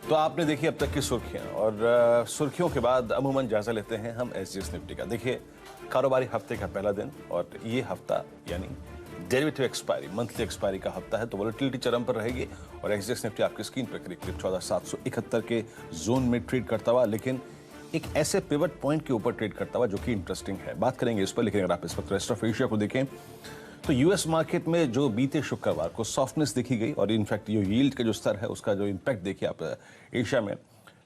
तो आपने देखी अब तक की सुर्खियां और सुर्खियों के बाद अमूमन जायजा लेते हैं हम एसजीएस निफ्टी का। देखिए, कारोबारी हफ्ते का पहला दिन और ये हफ्ता यानी डेरिवेटिव एक्सपायरी, मंथली एक्सपायरी का हफ्ता है, तो वोलेटिलिटी चरम पर रहेगी और एसजीएस निफ्टी आपकी स्क्रीन पर करीब 14,771 के जोन में ट्रेड करता हुआ, लेकिन एक ऐसे पिवट पॉइंट के ऊपर ट्रेड करता हुआ जो कि इंटरेस्टिंग है। बात करेंगे इस पर, लेकिन अगर आप इस वक्त रेस्ट ऑफ एशिया को देखें तो यूएस मार्केट में जो बीते शुक्रवार को सॉफ्टनेस देखी गई और इनफैक्ट ये यील्ड का जो स्तर है उसका जो इंपैक्ट देखिए आप एशिया में,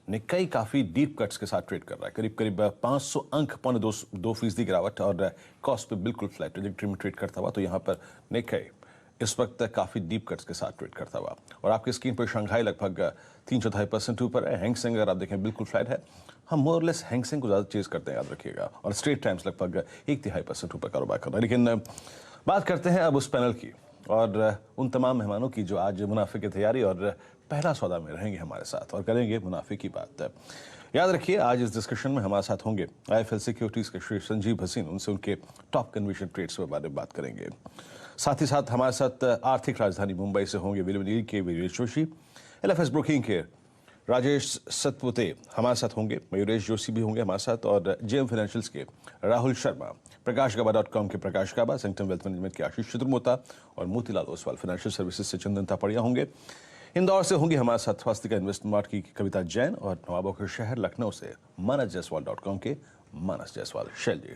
निक्काई काफी डीप कट्स के साथ ट्रेड कर रहा है, करीब करीब 500 अंक 2.2% गिरावट और कॉस्ट पे बिल्कुल फ्लैट ट्रेजेक्टरी में ट्रेड करता हुआ। तो यहाँ पर निक्काई इस वक्त काफी डीप कट्स के साथ ट्रेड करता हुआ और आपकी स्क्रीन पर शंघाई लगभग 3.25% ऊपर है। हैंगसेंग अगर आप देखें बिल्कुल फ्लैट है। हम मोरलेस हैंगसेंग को ज्यादा चेज करते हैं, याद रखिएगा, और स्ट्रेट टाइम्स लगभग 1.5% ऊपर कारोबार कर रहा है। लेकिन बात करते हैं अब उस पैनल की और उन तमाम मेहमानों की जो आज मुनाफे की तैयारी और पहला सौदा में रहेंगे हमारे साथ और करेंगे मुनाफे की बात। याद रखिए, आज इस डिस्कशन में हमारे साथ होंगे आईएफएल सिक्योरिटीज के श्री संजीव भसीन, उनसे उनके टॉप कन्विक्शन ट्रेड्स के बारे में बात करेंगे। साथ ही साथ हमारे साथ आर्थिक राजधानी मुंबई से होंगे विलवनील के वीरेश जोशी, एलएफएस ब्रोकिंग के राजेश सतपुते हमारे साथ होंगे, मयूरेश जोशी भी होंगे हमारे साथ, और जेएम फाइनेंशियल्स के राहुल शर्मा, प्रकाशगबा.com के प्रकाश गाबा, सेंक्टम वेल्थ मैनेजमेंट के आशीष चतुर्मोता और मोतीलाल ओसवाल फाइनेंशियल सर्विसेज से चंदन तापड़िया होंगे। इंदौर से होंगे हमारे साथ स्वास्थ्य का इन्वेस्टमेंट की कविता जैन और नवाबों के शहर लखनऊ से manasjaiswal.com के मानस जायसवाल। शैल जी,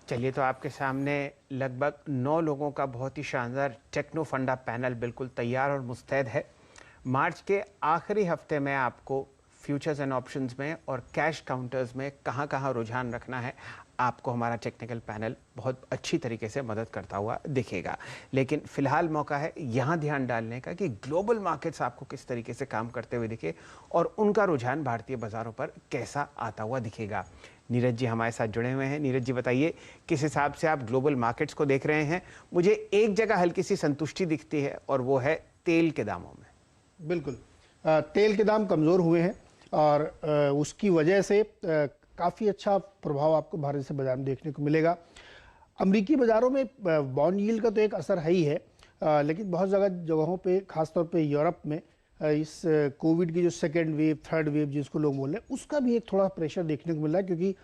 चलिए, तो आपके सामने लगभग 9 लोगों का बहुत ही शानदार टेक्नो फंडा पैनल बिल्कुल तैयार और मुस्तैद है। मार्च के आखिरी हफ्ते में आपको फ्यूचर्स एंड ऑप्शंस में और कैश काउंटर्स में कहां कहां रुझान रखना है, आपको हमारा टेक्निकल पैनल बहुत अच्छी तरीके से मदद करता हुआ दिखेगा। लेकिन फिलहाल मौका है यहाँ ध्यान डालने का कि ग्लोबल मार्केट्स आपको किस तरीके से काम करते हुए दिखे और उनका रुझान भारतीय बाजारों पर कैसा आता हुआ दिखेगा। नीरज जी हमारे साथ जुड़े हुए हैं। नीरज जी, बताइए किस हिसाब से आप ग्लोबल मार्केट्स को देख रहे हैं। मुझे एक जगह हल्की सी संतुष्टि दिखती है और वो है तेल के दामों में। बिल्कुल, तेल के दाम कमज़ोर हुए हैं और उसकी वजह से काफ़ी अच्छा प्रभाव आपको भारत से बाजार में देखने को मिलेगा। अमेरिकी बाज़ारों में बॉन्ड यील्ड का तो एक असर है ही है, लेकिन बहुत जगहों पे, खासतौर पे यूरोप में इस कोविड की जो सेकेंड वेव, थर्ड वेव जिसको लोग बोल रहे हैं, उसका भी एक थोड़ा प्रेशर देखने को मिल रहा है, क्योंकि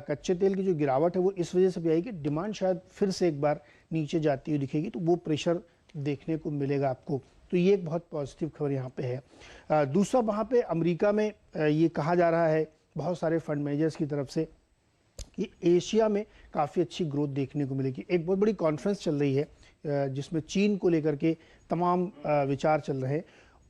कच्चे तेल की जो गिरावट है वो इस वजह से भी आई कि डिमांड शायद फिर से एक बार नीचे जाती हुई दिखेगी, तो वो प्रेशर देखने को मिलेगा आपको। तो ये एक बहुत पॉजिटिव खबर यहाँ पे है। दूसरा, वहाँ पे अमेरिका में ये कहा जा रहा है बहुत सारे फंड मैनेजर्स की तरफ से कि एशिया में काफ़ी अच्छी ग्रोथ देखने को मिलेगी। एक बहुत बड़ी कॉन्फ्रेंस चल रही है जिसमें चीन को लेकर के तमाम विचार चल रहे हैं।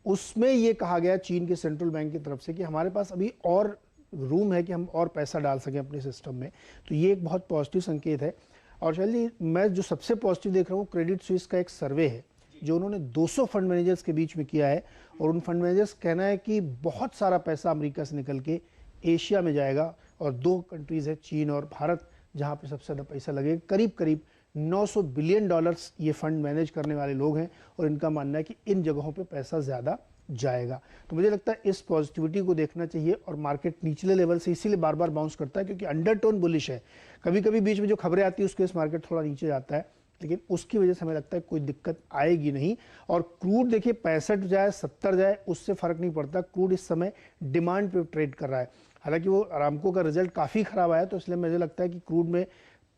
उसमें ये कहा गया चीन के सेंट्रल बैंक की तरफ से कि हमारे पास अभी और रूम है कि हम और पैसा डाल सकें अपने सिस्टम में। तो ये एक बहुत पॉजिटिव संकेत है। और चलिए, मैं जो सबसे पॉजिटिव देख रहा हूँ, क्रेडिट स्विस का एक सर्वे है जो उन्होंने 200 फंड मैनेजर्स के बीच में किया है और उन फंड मैनेजर्स कहना है कि बहुत सारा पैसा अमेरिका से निकल के एशिया में जाएगा और 2 कंट्रीज़ है, चीन और भारत, जहां पे सबसे ज़्यादा पैसा लगेगा। करीब करीब $900 बिलियन ये फंड मैनेज करने वाले लोग हैं और इनका मानना है कि इन जगहों पे पैसा ज़्यादा जाएगा। तो मुझे लगता है इस पॉजिटिविटी को देखना चाहिए और मार्केट निचले लेवल से इसीलिए बार बार बाउंस करता है क्योंकि अंडरटोन बुलिश है। कभी कभी बीच में जो खबरें आती है उसके वजह से मार्केट थोड़ा नीचे जाता है, लेकिन उसकी वजह से हमें लगता है कोई दिक्कत आएगी नहीं। और क्रूड देखिए 65 जाए 70 जाए उससे फर्क नहीं पड़ता, क्रूड इस समय डिमांड पे ट्रेड कर रहा है। हालांकि वो अरामको का रिजल्ट काफ़ी ख़राब आया, तो इसलिए मुझे लगता है कि क्रूड में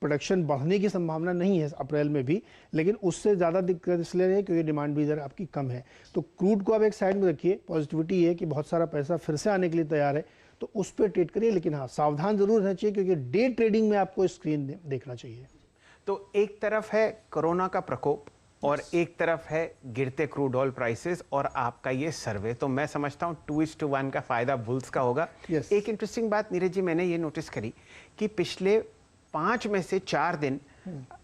प्रोडक्शन बढ़ने की संभावना नहीं है अप्रैल में भी, लेकिन उससे ज़्यादा दिक्कत इसलिए नहीं क्योंकि डिमांड भी इधर आपकी कम है। तो क्रूड को आप एक साइड में रखिए, पॉजिटिविटी है कि बहुत सारा पैसा फिर से आने के लिए तैयार है, तो उस पर ट्रेड करिए। लेकिन हाँ, सावधान जरूर रहना चाहिए क्योंकि डे ट्रेडिंग में आपको स्क्रीन देखना चाहिए। तो एक तरफ है कोरोना का प्रकोप और एक तरफ है गिरते क्रूड ऑयल प्राइसेस और आपका ये सर्वे, तो मैं समझता हूँ 2:1 का फायदा बुल्स का होगा। एक इंटरेस्टिंग बात नीरज जी मैंने ये नोटिस करी कि पिछले 5 में से 4 दिन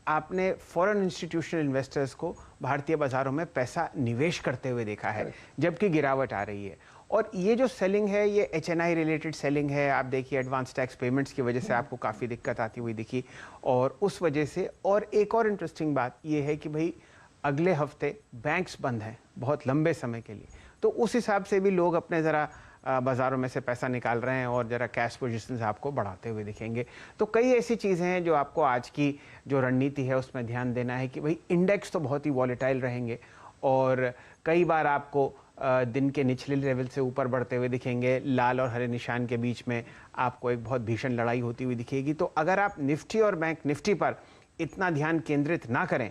आपने फॉरेन इंस्टीट्यूशनल इन्वेस्टर्स को भारतीय बाजारों में पैसा निवेश करते हुए देखा है, जबकि गिरावट आ रही है। और ये जो सेलिंग है ये HNI रिलेटेड सेलिंग है। आप देखिए एडवांस टैक्स पेमेंट्स की वजह से आपको काफ़ी दिक्कत आती हुई दिखी और उस वजह से। और एक और इंटरेस्टिंग बात ये है कि भाई अगले हफ्ते बैंक्स बंद हैं बहुत लंबे समय के लिए, तो उस हिसाब से भी लोग अपने ज़रा बाज़ारों में से पैसा निकाल रहे हैं और ज़रा कैश पोजीशंस आपको बढ़ाते हुए दिखेंगे। तो कई ऐसी चीज़ें हैं जो आपको आज की जो रणनीति है उसमें ध्यान देना है कि भाई इंडेक्स तो बहुत ही वॉलेटाइल रहेंगे और कई बार आपको दिन के निचले लेवल से ऊपर बढ़ते हुए दिखेंगे। लाल और हरे निशान के बीच में आपको एक बहुत भीषण लड़ाई होती हुई दिखेगी। तो अगर आप निफ्टी और बैंक निफ्टी पर इतना ध्यान केंद्रित ना करें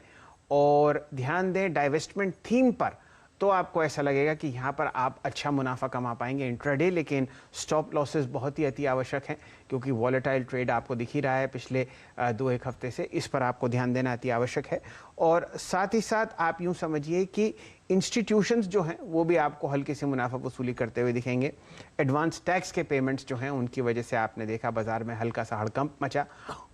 और ध्यान दें डाइवेस्टमेंट थीम पर, तो आपको ऐसा लगेगा कि यहाँ पर आप अच्छा मुनाफा कमा पाएंगे इंट्राडे। लेकिन स्टॉप लॉसेस बहुत ही अति आवश्यक हैं, क्योंकि वॉलेटाइल ट्रेड आपको दिख ही रहा है पिछले 2-1 हफ्ते से। इस पर आपको ध्यान देना अति आवश्यक है। और साथ ही साथ आप यूँ समझिए कि इंस्टीट्यूशंस जो हैं वो भी आपको हल्की सी मुनाफा वसूली करते हुए दिखेंगे। एडवांस टैक्स के पेमेंट्स जो हैं उनकी वजह से आपने देखा बाजार में हल्का सा हड़कंप मचा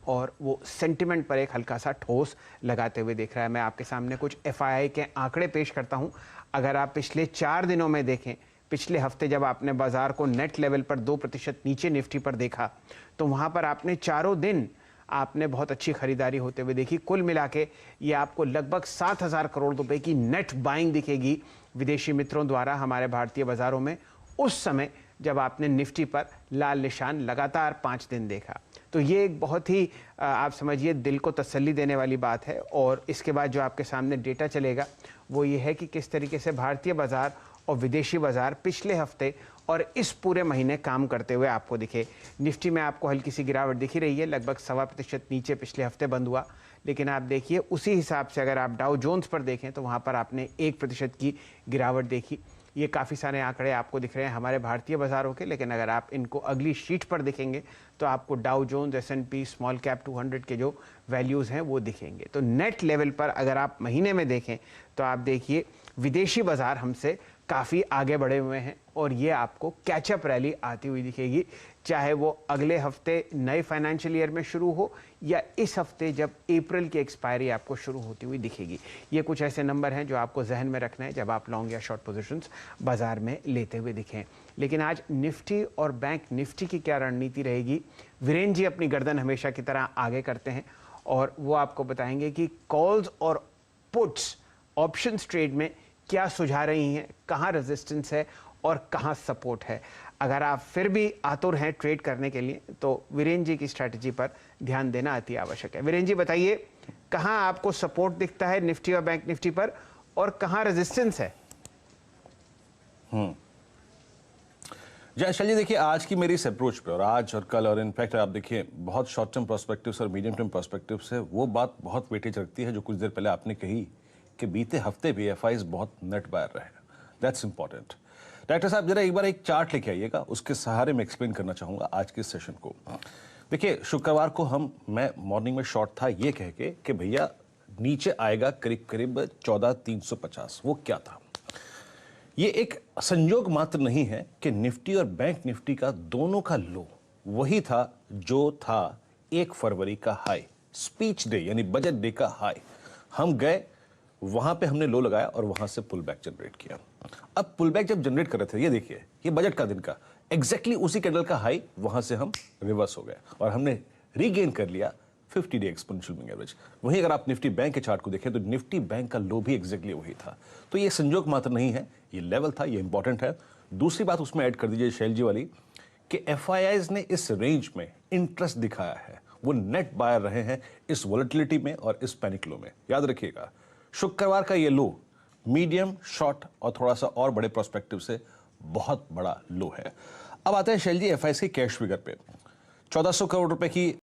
और वो सेंटिमेंट पर एक हल्का सा ठोस लगाते हुए दिख रहा है। मैं आपके सामने कुछ FII के आंकड़े पेश करता हूं। अगर आप पिछले 4 दिनों में देखें, पिछले हफ्ते जब आपने बाजार को नेट लेवल पर 2% नीचे निफ्टी पर देखा, तो वहां पर आपने चारों दिन आपने बहुत अच्छी खरीदारी होते हुए देखी। कुल मिला के ये आपको लगभग 7,000 करोड़ रुपए की नेट बाइंग दिखेगी विदेशी मित्रों द्वारा हमारे भारतीय बाजारों में, उस समय जब आपने निफ्टी पर लाल निशान लगातार 5 दिन देखा। तो ये एक बहुत ही आप समझिए दिल को तसल्ली देने वाली बात है। और इसके बाद जो आपके सामने डेटा चलेगा वो ये है कि किस तरीके से भारतीय बाजार और विदेशी बाजार पिछले हफ्ते और इस पूरे महीने काम करते हुए आपको दिखे। निफ्टी में आपको हल्की सी गिरावट दिखी रही है, लगभग 1.25% नीचे पिछले हफ्ते बंद हुआ। लेकिन आप देखिए उसी हिसाब से अगर आप डाउ जोन्स पर देखें तो वहाँ पर आपने 1% की गिरावट देखी। ये काफ़ी सारे आंकड़े आपको दिख रहे हैं हमारे भारतीय बाजारों के, लेकिन अगर आप इनको अगली शीट पर दिखेंगे तो आपको Dow Jones, S&P, small cap 200 के जो वैल्यूज़ हैं वो दिखेंगे। तो नेट लेवल पर अगर आप महीने में देखें तो आप देखिए विदेशी बाजार हमसे काफ़ी आगे बढ़े हुए हैं और ये आपको कैचअप रैली आती हुई दिखेगी, चाहे वो अगले हफ्ते नए फाइनेंशियल ईयर में शुरू हो या इस हफ्ते जब अप्रैल की एक्सपायरी आपको शुरू होती हुई दिखेगी। ये कुछ ऐसे नंबर हैं जो आपको जहन में रखना है जब आप लॉन्ग या शॉर्ट पोजीशंस बाजार में लेते हुए दिखें। लेकिन आज निफ्टी और बैंक निफ्टी की क्या रणनीति रहेगी, वीरेन जी अपनी गर्दन हमेशा की तरह आगे करते हैं और वो आपको बताएंगे कि कॉल्स और पुट्स ऑप्शंस ट्रेड में क्या सुझा रही हैं, कहाँ रेजिस्टेंस है और कहाँ सपोर्ट है। अगर आप फिर भी आतुर हैं ट्रेड करने के लिए तो वीरेन जी की स्ट्रैटेजी पर ध्यान देना अति आवश्यक है। वीरेन जी बताइए, कहाँ आपको सपोर्ट दिखता है निफ्टी और बैंक निफ्टी पर और कहाँ रेजिस्टेंस है? जयशल जी देखिए, आज की मेरी इस अप्रोच पे और आज और कल और इनफैक्ट आप देखिए बहुत शॉर्ट टर्म पर्सपेक्टिव और मीडियम टर्म पर्सपेक्टिव से वो बात बहुत वेटेज रखती है जो कुछ देर पहले आपने कही कि बीते हफ्ते भी FIs बहुत नेट बायर रहे। That's important. डायरेक्टर साहब जरा एक बार एक चार्ट लेके आइएगा, उसके सहारे में एक्सप्लेन करना चाहूंगा आज के सेशन को। देखिए शुक्रवार को मैं मॉर्निंग में शॉर्ट था ये कह के कि भैया नीचे आएगा करीब करीब 14,350। वो क्या था? ये एक संयोग मात्र नहीं है कि निफ्टी और बैंक निफ्टी का दोनों का लो वही था जो था 1 फरवरी का हाई, स्पीच डे यानी बजट डे का हाई। हम गए वहां पे, हमने लो लगाया और वहां से पुल बैक जनरेट किया। अब पुल बैक जब जनरेट कर रहे थे, ये देखिए ये बजट का दिन का एग्जैक्टली उसी कैंडल का हाई, वहां से हम रिवर्स हो गए और हमने रीगेन कर लिया 50 डे एक्सपोनेंशियल मूविंग एवरेज। वहीं अगर आप निफ्टी बैंक के चार्ट को देखें तो निफ्टी बैंक का लो भी एग्जैक्टली वही था। तो ये संयोग मात्र नहीं है, ये लेवल था, ये इंपॉर्टेंट है। दूसरी बात उसमें ऐड कर दीजिए शैल जी वाली कि FIIs ने इस रेंज में इंटरेस्ट दिखाया है, वो नेट बायर रहे हैं इस वॉलेटिलिटी में और इस पैनिक लो में। याद रखिएगा शुक्रवार का ये लो मीडियम, शॉर्ट और थोड़ा सा और बड़े प्रोस्पेक्टिव से बहुत बड़ा लो है। अब आते हैं शैल जी FIIs की कैश फिगर पे। 1400 करोड़ रुपए की